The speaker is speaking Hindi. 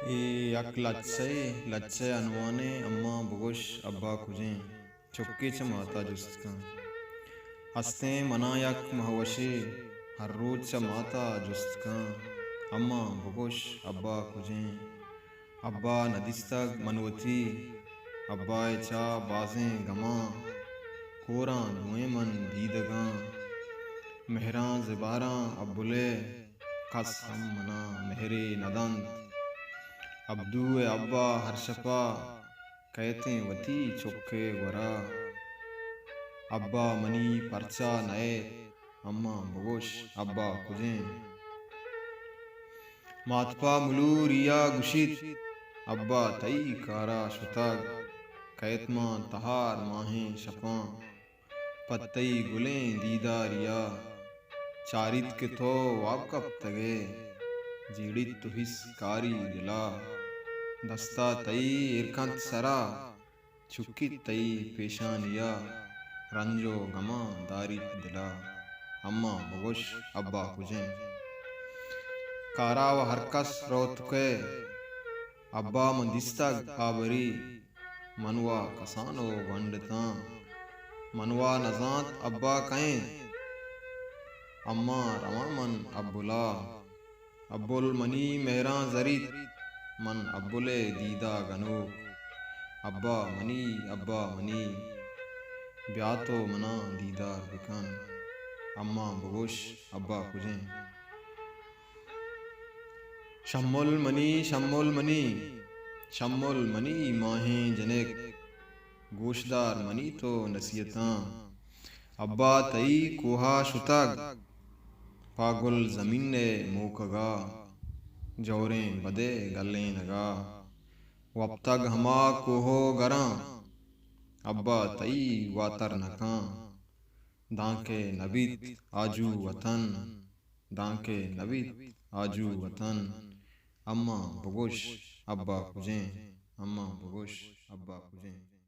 yak lachse anwane amma bugush abba kujen chokki chamata justkan haste manayak mahwashi har roz chamata justkan amma bugush abba kujen abba nadistag manwati abba cha bazen gama koran mueman didaga mehran zebaran abbule kas ham mana mehre nadant Abdu अब्बा हर्षपा कहते वती चौके वरा अब्बा मनी परचा नए अम्मा बगोश अब्बा कुजें मातपा मुलू रिया गुशित अब्बा तई कारा शुतग कैतमा तहार माहें शपा पत्तई गुलें दीदा रिया चारित के तो वाकप तगे जीड़ित तुहिस कारी दिला दस्ता तई इरकंत सरा चुक्की तई पेशानिया रंजो गमा दारित दिला अम्मा बगुश अब्बा कुजें कारा व हरकस रोतके अब्बा मंदिस्ता आबरी मनवा कसानो वंडता मनवा नजात अब्बा कहें अम्मा रवामन अब्बुला अब्बुल मनी मेहरा जरीत मन अब्बुले दीदा गनो अब्बा मनी ब्यातो मना दीदार बिकन अम्मा बगुश अब्बा कुजें शम्मुल मनी माहें जनेक गोशदार मनी तो नसीहता अब्बा तई कोहा शुतग पागुल जमीन ने मोकगा जौरें बदे गलें नगा वब तक हमा कोहो गरा अब्बा तई वातर नका दांके नबीत आजू वतन दांके नबीत आजू वतन अम्मा बगुश अब्बा कुजें अम्मा बगुश अब्बा कुजें।